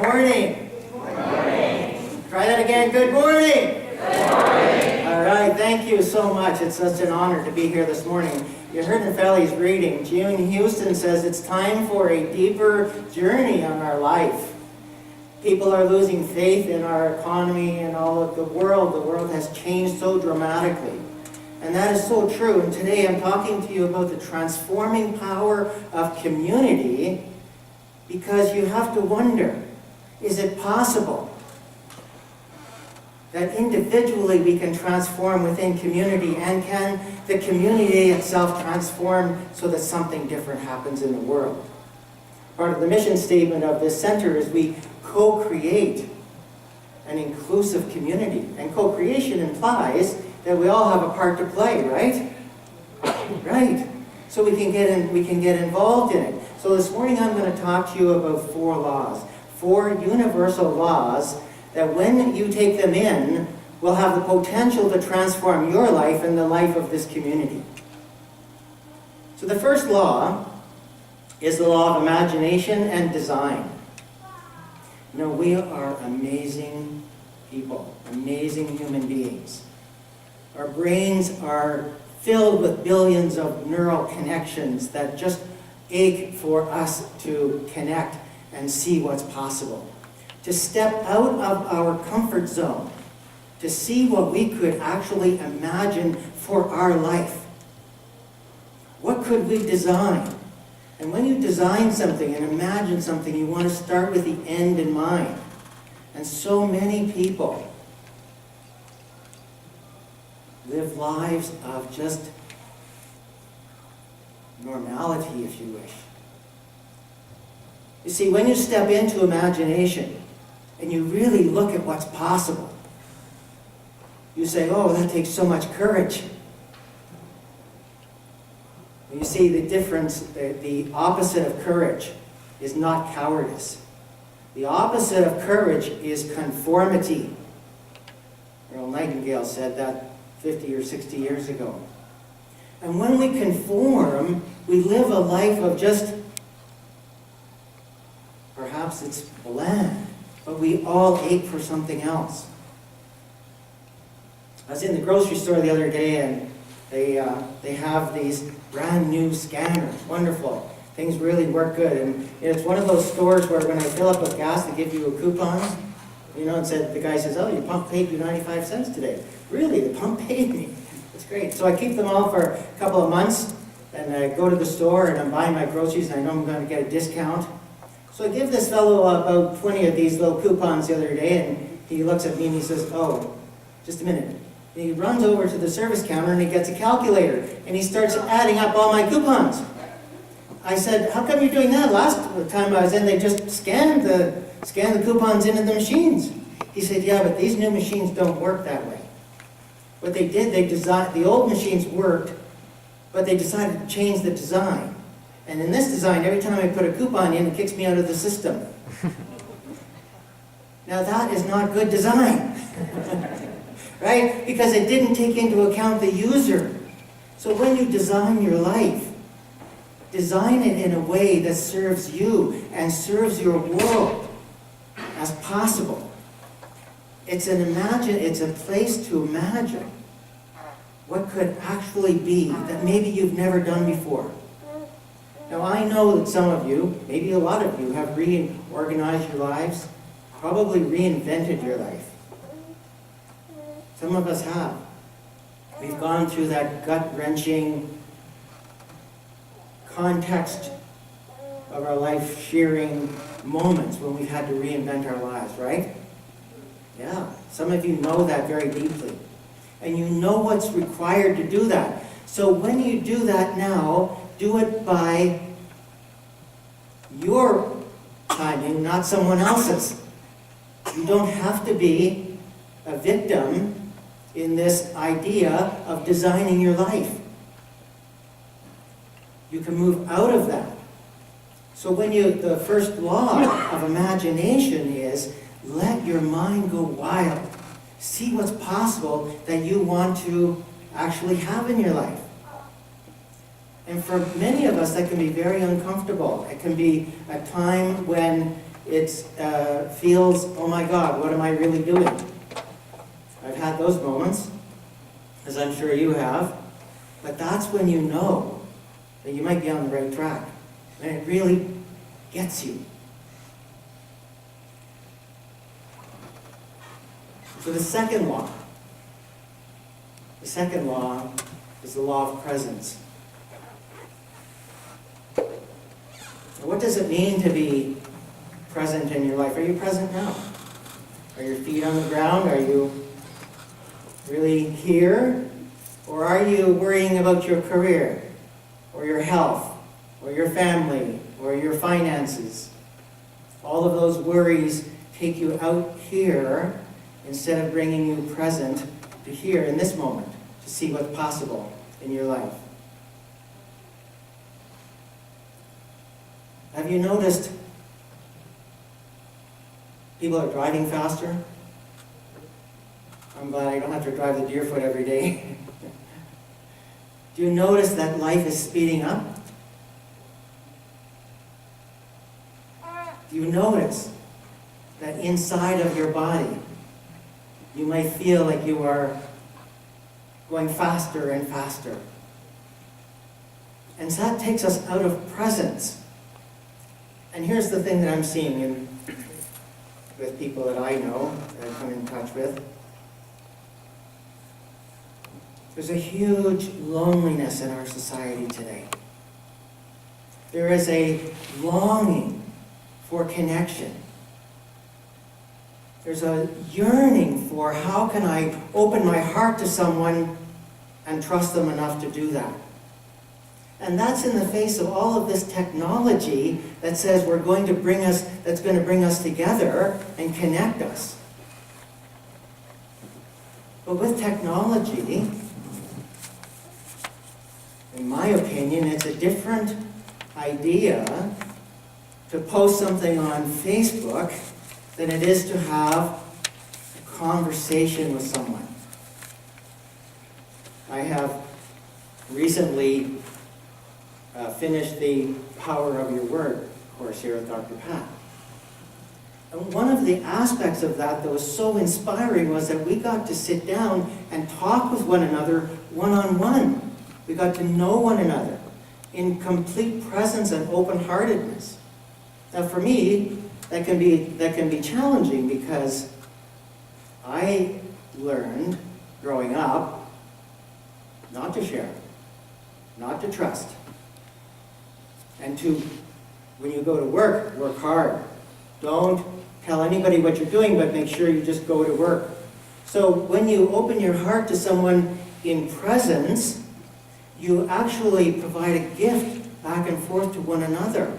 morning. Good morning. Try that again. Good morning. Good morning. All right, thank you so much. It's such an honor to be here this morning. You heard in Felly's reading, June Houston says it's time for a deeper journey on our life. People are losing faith in our economy and all of the world. The world has changed so dramatically. And that is so true. And today I'm talking to you about the transforming power of community, because you have to wonder, is it possible that individually we can transform within community, and can the community itself transform so that something different happens in the world? Part of the mission statement of this center is we co-create an inclusive community. And co-creation implies that we all have a part to play, right? Right. So we can get involved in it. So this morning I'm going to talk to you about 4 laws. 4 universal laws that when you take them in will have the potential to transform your life and the life of this community. So the first law is the law of imagination and design. You know, we are amazing people, amazing human beings. Our brains are filled with billions of neural connections that just ache for us to connect and see what's possible. To step out of our comfort zone, to see what we could actually imagine for our life. What could we design? And when you design something and imagine something, you want to start with the end in mind. And so many people live lives of just normality, if you wish. You see, when you step into imagination and you really look at what's possible, you say, oh, that takes so much courage. And you see the difference, the opposite of courage is not cowardice. The opposite of courage is conformity. Earl Nightingale said that 50 or 60 years ago. And when we conform, we live a life of just, perhaps it's bland, but we all ache for something else. I was in the grocery store the other day, and they have these brand new scanners. Wonderful. Things really work good. And it's one of those stores where when I fill up with gas, they give you a coupon. You know, the guy says, oh, your pump paid you 95 cents today. Really, the pump paid me. It's great. So I keep them all for a couple of months, and I go to the store and I'm buying my groceries and I know I'm going to get a discount. So I give this fellow about 20 of these little coupons the other day, and he looks at me and he says, oh, just a minute. And he runs over to the service counter and he gets a calculator and he starts adding up all my coupons. I said, how come you're doing that? Last time I was in, they just scanned the coupons into the machines. He said, yeah, but these new machines don't work that way. What they did, the old machines worked, but they decided to change the design. And in this design, every time I put a coupon in, it kicks me out of the system. Now that is not good design, right? Because it didn't take into account the user. So when you design your life, design it in a way that serves you and serves your world as possible. It's a place to imagine what could actually be that maybe you've never done before. Now I know that some of you, maybe a lot of you, have reorganized your lives, probably reinvented your life. Some of us have. We've gone through that gut-wrenching context of our life-shearing moments when we've had to reinvent our lives, right? Yeah, some of you know that very deeply. And you know what's required to do that. So when you do that now, do it by your timing, not someone else's. You don't have to be a victim in this idea of designing your life. You can move out of that. So the first law of imagination is let your mind go wild. See what's possible that you want to actually have in your life. And for many of us, that can be very uncomfortable. It can be a time when it feels, oh my God, what am I really doing? I've had those moments, as I'm sure you have, but that's when you know that you might be on the right track, and it really gets you. So the second law is the law of presence. Now, what does it mean to be present in your life? Are you present now? Are your feet on the ground? Are you really here? Or are you worrying about your career, or your health, or your family, or your finances? All of those worries take you out here instead of bringing you present to here in this moment to see what's possible in your life. Have you noticed people are driving faster? I'm glad I don't have to drive the Deerfoot every day. Do you notice that life is speeding up? Do you notice that inside of your body, you might feel like you are going faster and faster? And so that takes us out of presence. And here's the thing that I'm seeing with people that I know, that I come in touch with. There's a huge loneliness in our society today. There is a longing for connection. There's a yearning for how can I open my heart to someone and trust them enough to do that. And that's in the face of all of this technology that says that's going to bring us together and connect us. But with technology, in my opinion, it's a different idea to post something on Facebook than it is to have a conversation with someone. I have recently finished the Power of Your Word course here at Dr. Pat. And one of the aspects of that was so inspiring was that we got to sit down and talk with one another one-on-one. We got to know one another in complete presence and open-heartedness. Now for me, that can be challenging because I learned growing up not to share, not to trust, and to, when you go to work hard. Don't tell anybody what you're doing, but make sure you just go to work. So when you open your heart to someone in presence, you actually provide a gift back and forth to one another.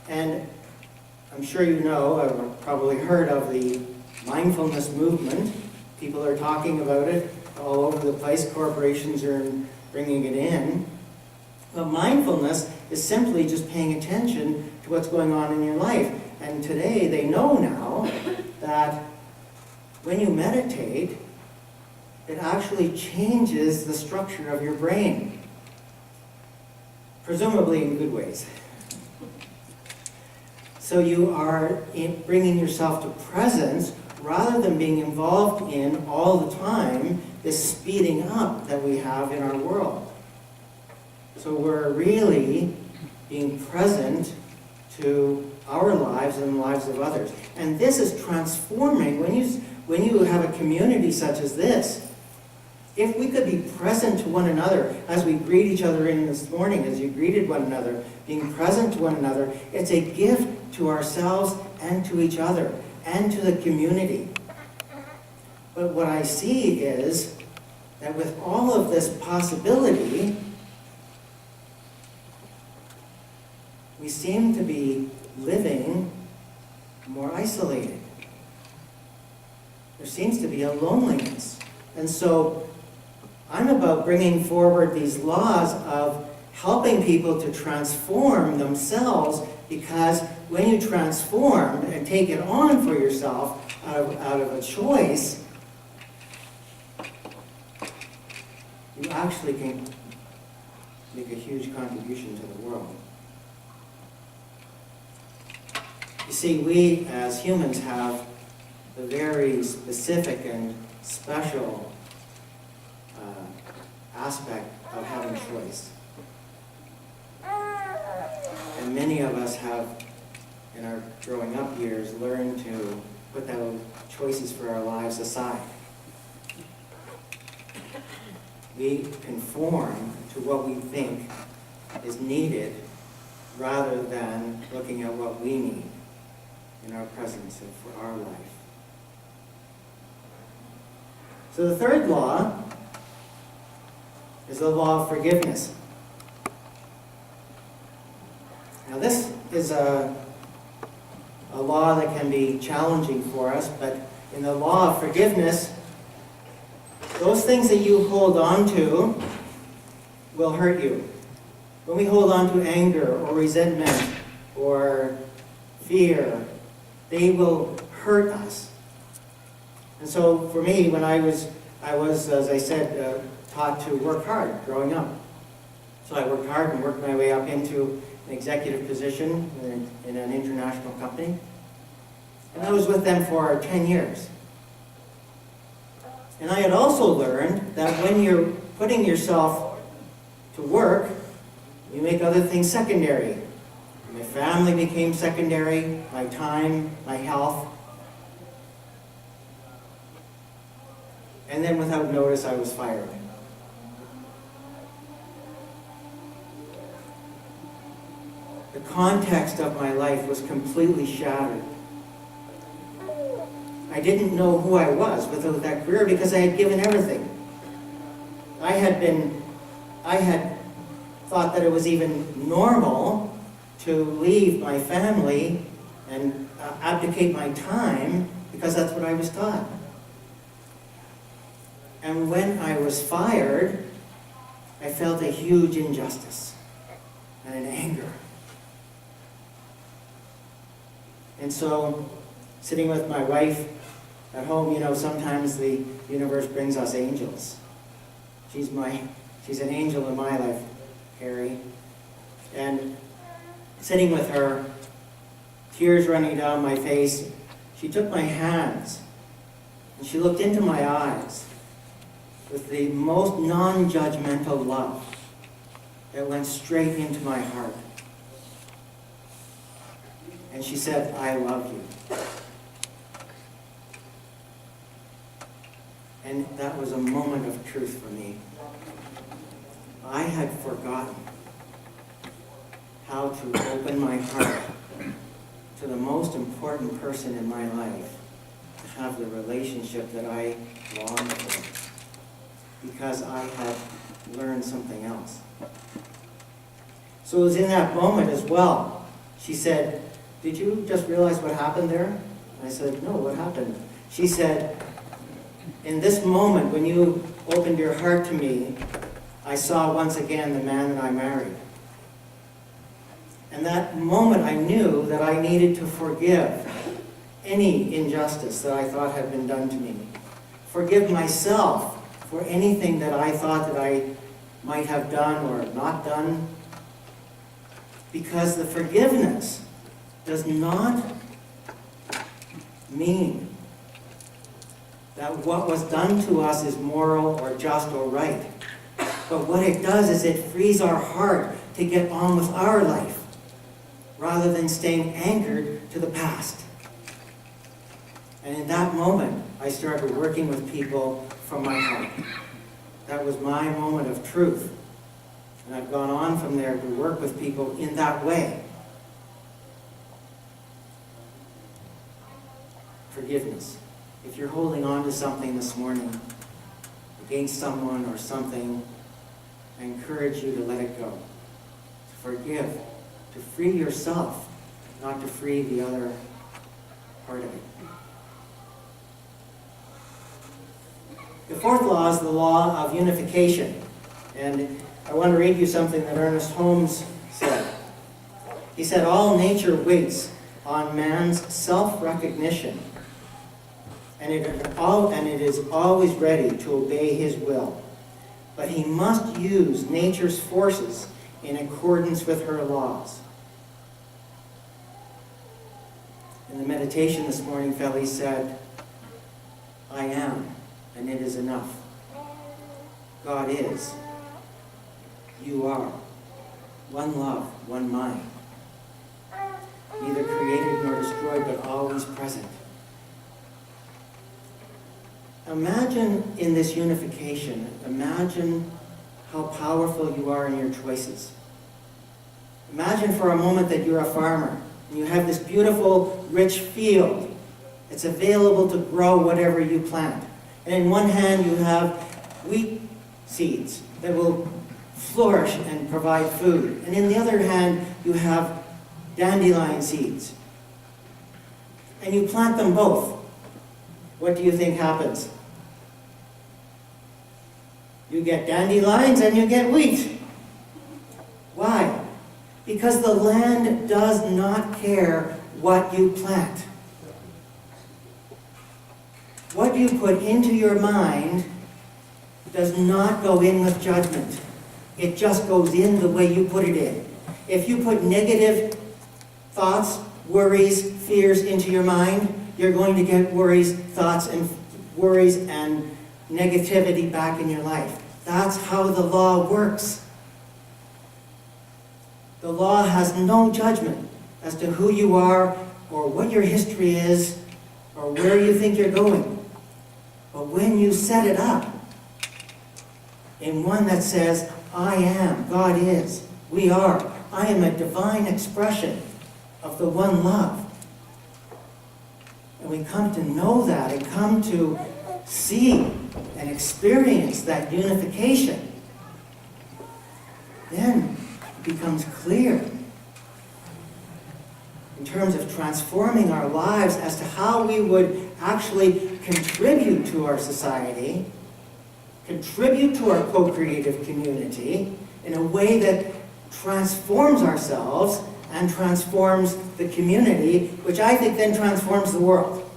And I'm sure you know, I've probably heard of the mindfulness movement. People are talking about it all over the place. Corporations are bringing it in. But mindfulness is simply just paying attention to what's going on in your life. And today they know now that when you meditate, it actually changes the structure of your brain. Presumably in good ways. So you are bringing yourself to presence rather than being involved in all the time this speeding up that we have in our world. So we're really being present to our lives and the lives of others. And this is transforming when you have a community such as this. If we could be present to one another as we greet each other in this morning, as you greeted one another, being present to one another, it's a gift to ourselves and to each other and to the community. But what I see is that with all of this possibility, we seem to be living more isolated. There seems to be a loneliness. And so I'm about bringing forward these laws of helping people to transform themselves, because when you transform and take it on for yourself out of a choice, you actually can make a huge contribution to the world. You see, we as humans have a very specific and special aspect of having choice. And many of us have, in our growing up years, learned to put those choices for our lives aside. We conform to what we think is needed rather than looking at what we need in our presence and for our life. So the third law is the law of forgiveness. Now this is a law that can be challenging for us, but in the law of forgiveness, those things that you hold on to will hurt you. When we hold on to anger or resentment or fear, they will hurt us. And so for me, when I was, as I said, taught to work hard growing up. So I worked hard and worked my way up into an executive position in an international company. And I was with them for 10 years. And I had also learned that when you're putting yourself to work, you make other things secondary. My family became secondary, my time, my health. And then without notice, I was fired. The context of my life was completely shattered. I didn't know who I was without that career because I had given everything. I had thought that it was even normal to leave my family and abdicate my time because that's what I was taught. And when I was fired, I felt a huge injustice and an anger. And so, sitting with my wife at home, sometimes the universe brings us angels. She's an angel in my life, Carrie. And sitting with her, tears running down my face, she took my hands and she looked into my eyes with the most non-judgmental love that went straight into my heart. And she said, "I love you." And that was a moment of truth for me. I had forgotten how to open my heart to the most important person in my life, to have the relationship that I longed for, because I had learned something else. So it was in that moment as well. She said, "Did you just realize what happened there?" I said, "No, what happened?" She said, "In this moment, when you opened your heart to me, I saw once again the man that I married. And that moment I knew that I needed to forgive any injustice that I thought had been done to me. Forgive myself for anything that I thought that I might have done or not done. Because the forgiveness does not mean that what was done to us is moral or just or right. But what it does is it frees our heart to get on with our life, rather than staying anchored to the past." And in that moment, I started working with people from my heart. That was my moment of truth. And I've gone on from there to work with people in that way. Forgiveness. If you're holding on to something this morning, against someone or something, I encourage you to let it go. To forgive. To free yourself, not to free the other part of it. The fourth law is the law of unification. And I want to read you something that Ernest Holmes said. He said, "All nature waits on man's self-recognition, and it is always ready to obey his will. But he must use nature's forces in accordance with her laws. In the meditation this morning, Feli said, I am, and it is enough. God is. You are. One love, one mind. Neither created nor destroyed, but always present. Imagine in this unification, imagine how powerful you are in your choices. Imagine for a moment that you're a farmer, and you have this beautiful, rich field. It's available to grow whatever you plant. And in one hand you have wheat seeds that will flourish and provide food. And in the other hand you have dandelion seeds. And you plant them both. What do you think happens? You get dandelions and you get wheat. Why? Because the land does not care what you plant. What you put into your mind does not go in with judgment. It just goes in the way you put it in. If you put negative thoughts, worries, fears into your mind, you're going to get worries, thoughts, and worries and negativity back in your life. That's how the law works. The law has no judgment as to who you are or what your history is or where you think you're going. But when you set it up in one that says, I am, God is, we are, I am a divine expression of the one love. And we come to know that and come to see and experience that unification. Then it becomes clear in terms of transforming our lives as to how we would actually contribute to our society, contribute to our co-creative community in a way that transforms ourselves and transforms the community, which I think then transforms the world.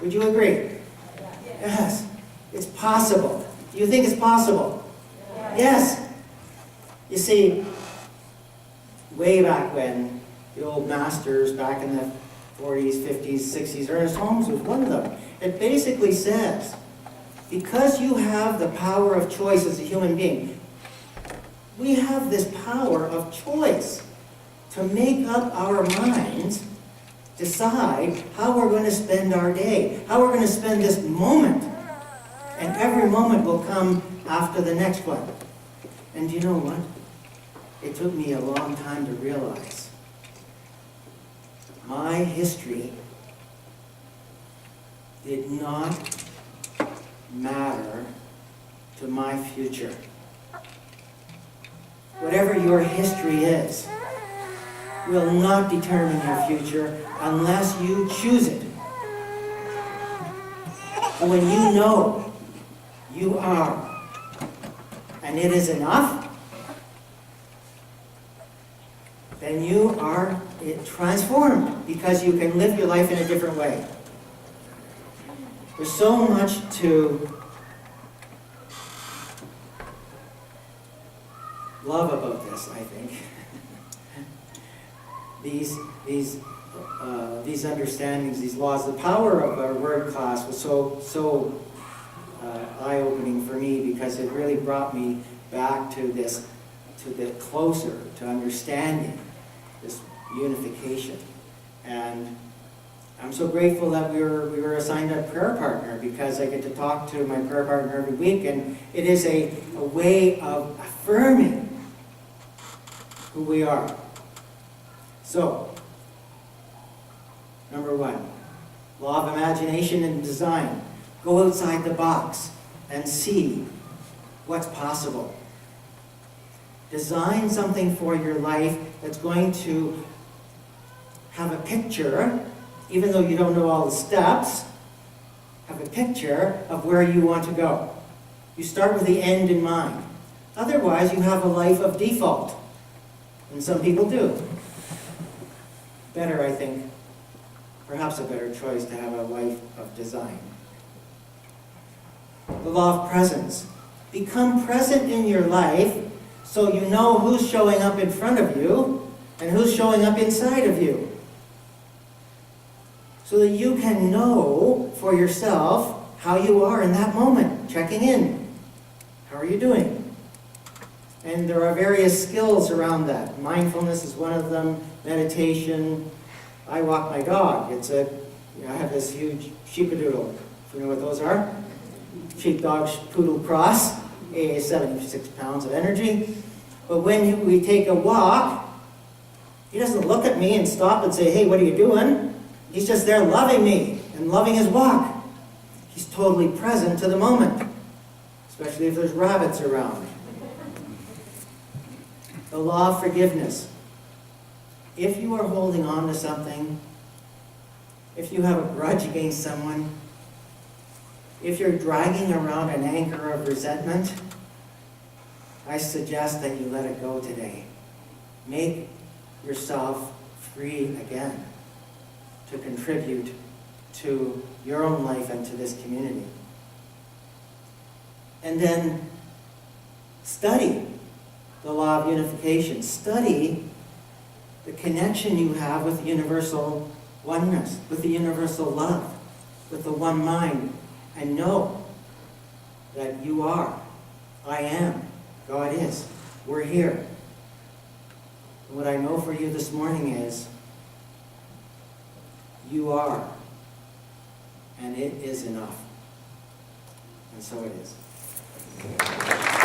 Would you agree? Yes. It's possible. Do you think it's possible? Yes. You see, way back when, the old masters back in the 40s, 50s, 60s, Ernest Holmes was one of them. It basically says, because you have the power of choice as a human being, we have this power of choice to make up our minds, decide how we're going to spend our day, how we're going to spend this moment. And every moment will come after the next one. And do you know what? It took me a long time to realize my history did not matter to my future. Whatever your history is will not determine your future unless you choose it. And when you know you are, and it is enough, then you are transformed because you can live your life in a different way. There's so much to love about this, I think. These understandings, these laws. The power of our word class was so eye-opening for me because it really brought me back to this, to the closer to understanding this unification. And I'm so grateful that we were assigned a prayer partner because I get to talk to my prayer partner every week, and it is a way of affirming who we are. So, number one, law of imagination and design. Go outside the box and see what's possible. Design something for your life that's going to have a picture, even though you don't know all the steps, have a picture of where you want to go. You start with the end in mind. Otherwise, you have a life of default. And some people do. Better, I think, perhaps a better choice to have a life of design. The law of presence. Become present in your life so you know who's showing up in front of you and who's showing up inside of you. so that you can know for yourself how you are in that moment, checking in. How are you doing? And there are various skills around that. Mindfulness is one of them, meditation. I walk my dog. I have this huge sheepadoodle. You know what those are? Sheepdog poodle cross, 76 pounds of energy. But when we take a walk, he doesn't look at me and stop and say, hey, what are you doing? He's just there loving me and loving his walk. He's totally present to the moment, especially if there's rabbits around. The law of forgiveness. If you are holding on to something, if you have a grudge against someone, if you're dragging around an anchor of resentment, I suggest that you let it go today. Make yourself free again to contribute to your own life and to this community. And then study the law of unification. Study the connection you have with universal oneness, with the universal love, with the one mind, and know that you are, I am, God is, we're here. And what I know for you this morning is, you are, and it is enough. And so it is.